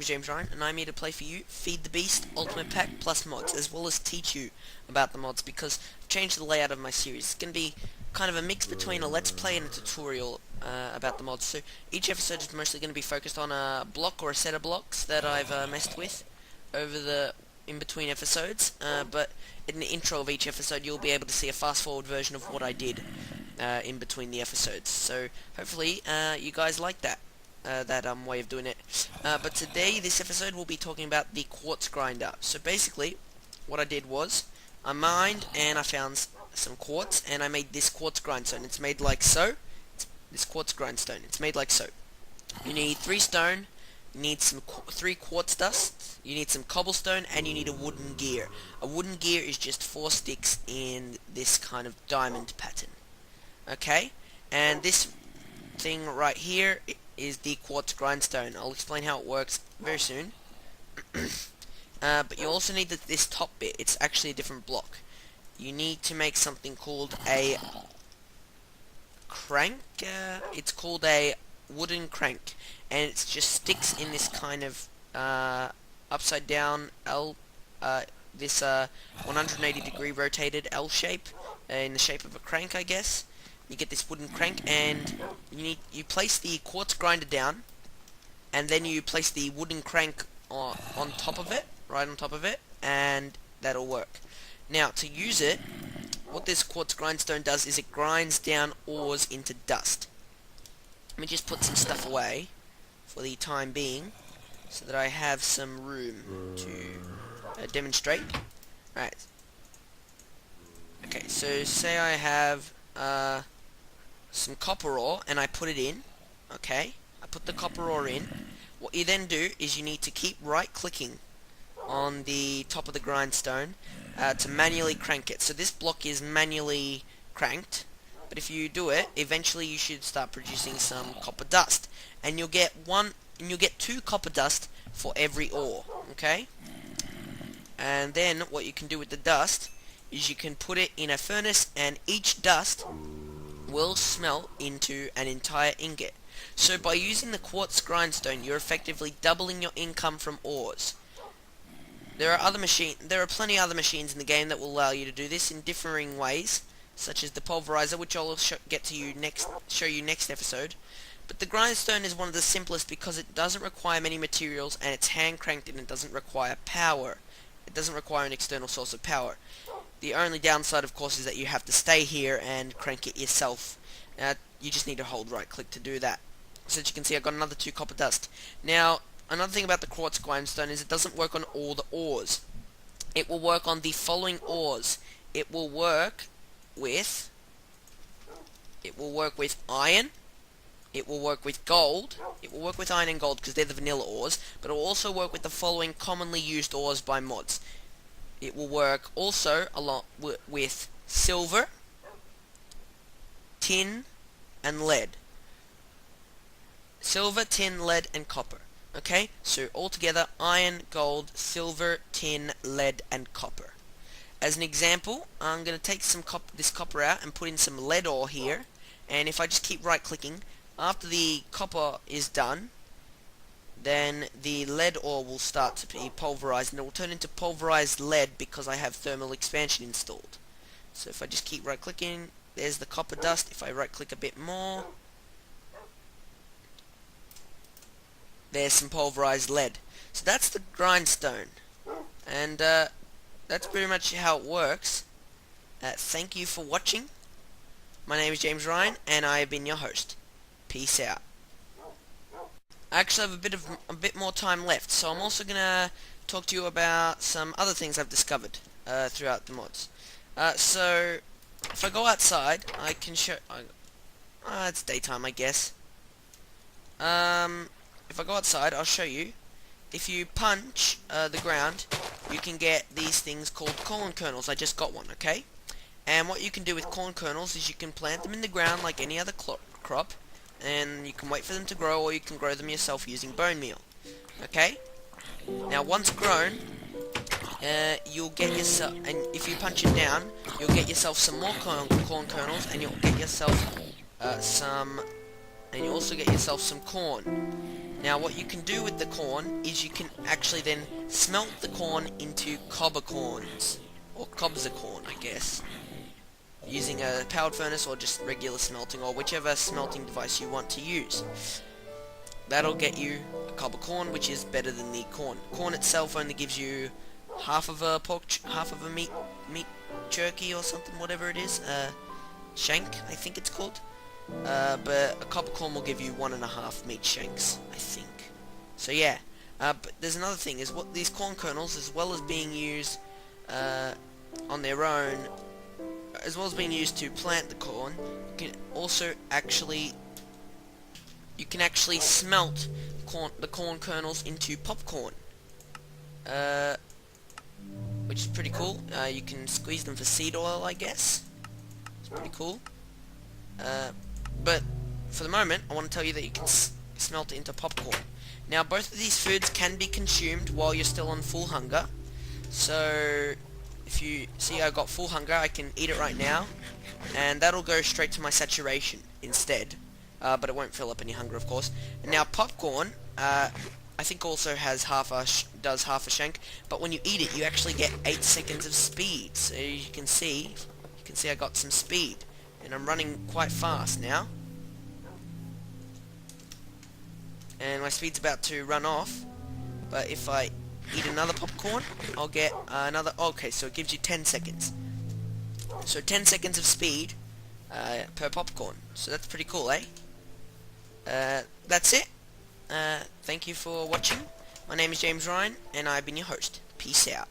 name is James Ryan, and I'm here to play for you Feed the Beast Ultimate Pack plus mods, as well as teach you about the mods, because I've changed the layout of my series. It's going to be kind of a mix between a let's play and a tutorial about the mods. So each episode is mostly going to be focused on a block or a set of blocks that I've messed with over the in between episodes, but in the intro of each episode you'll be able to see a fast forward version of what I did in between the episodes. So hopefully you guys like that. Way of doing it. But today, this episode, we'll be talking about the quartz grinder. So basically, what I did was, I mined and I found some quartz, and I made this quartz grindstone. It's made like so. This quartz grindstone. It's made like so. You need 3 stone, you need some 3 quartz dust, you need some cobblestone, and you need a wooden gear. A wooden gear is just 4 sticks in this kind of diamond pattern. Okay? And this thing right here is the quartz grindstone. I'll explain how it works very soon. But you also need this top bit. It's actually a different block. You need to make something called a crank. It's called a wooden crank, and it's just sticks in this kind of upside down L, this 180 degree rotated L shape, in the shape of a crank, I guess. You get this wooden crank, and you place the quartz grinder down, and then you place the wooden crank on top of it, right on top of it, and that'll work. Now, to use it, what this quartz grindstone does is it grinds down ores into dust. Let me just put some stuff away for the time being, so that I have some room to demonstrate. Right. Okay, so say I have some copper ore, and I put it in. Okay, I put the copper ore in. What you then do is you need to keep right clicking on the top of the grindstone to manually crank it. So this block is manually cranked, but if you do it, eventually you should start producing some copper dust, and you'll get 2 copper dust for every ore. Okay, and then what you can do with the dust is you can put it in a furnace, and each dust will smelt into an entire ingot. So by using the quartz grindstone, you're effectively doubling your income from ores. There are plenty other machines in the game that will allow you to do this in differing ways, such as the pulverizer, which I'll show you next episode. But the grindstone is one of the simplest because it doesn't require many materials, and it's hand cranked, and it doesn't require power. It doesn't require an external source of power. The only downside, of course, is that you have to stay here and crank it yourself. You just need to hold right click to do that. So as you can see, I've got another 2 copper dust. Now, another thing about the quartz grindstone is it doesn't work on all the ores. It will work on the following ores. It will work with iron. It will work with gold. It will work with iron and gold because they're the vanilla ores, but it will also work with the following commonly used ores by mods. It will work also along with silver, tin, and lead. Silver, tin, lead, and copper. Okay, so altogether, iron, gold, silver, tin, lead, and copper. As an example, I'm going to take this copper out and put in some lead ore here, and if I just keep right clicking, after the copper is done, then the lead ore will start to be pulverized, and it will turn into pulverized lead because I have thermal expansion installed. So if I just keep right clicking, there's the copper dust. If I right click a bit more, there's some pulverized lead. So that's the grindstone, and that's pretty much how it works. Thank you for watching. My name is James Ryan, and I have been your host. Peace out. I actually have a bit more time left, so I'm also gonna talk to you about some other things I've discovered throughout the mods. So if I go outside, I can show. It's daytime, I guess. If I go outside, I'll show you. If you punch the ground, you can get these things called corn kernels. I just got one, okay? And what you can do with corn kernels is you can plant them in the ground like any other crop, and you can wait for them to grow, or you can grow them yourself using bone meal. Okay? Now, once grown, you'll get yourself, and if you punch it down, you'll get yourself some more corn kernels, and you'll get yourself and you also get yourself some corn. Now what you can do with the corn is you can actually then smelt the corn into cobber corns, or cobs of corn, I guess, using a powered furnace or just regular smelting, or whichever smelting device you want to use. That'll get you a cob of corn, which is better than the corn. Corn itself only gives you half of a meat jerky or something, whatever it is, shank, I think it's called. But a cob of corn will give you 1.5 meat shanks, I think. So yeah, but there's another thing, is what these corn kernels, as well as being used on their own, as well as being used to plant the corn, you can also actually smelt the corn kernels into popcorn, which is pretty cool. You can squeeze them for seed oil, I guess. It's pretty cool. But for the moment, I want to tell you that you can smelt it into popcorn. Now, both of these foods can be consumed while you're still on full hunger. So, if you see I got full hunger, I can eat it right now, and that'll go straight to my saturation instead. But it won't fill up any hunger, of course. And now popcorn, I think also has does half a shank, but when you eat it, you actually get 8 seconds of speed. So you can see I got some speed, and I'm running quite fast now. And my speed's about to run off, but if I eat another popcorn, I'll get another. Okay, so it gives you 10 seconds. So 10 seconds of speed per popcorn. So that's pretty cool, eh? That's it. Thank you for watching. My name is James Ryan, and I've been your host. Peace out.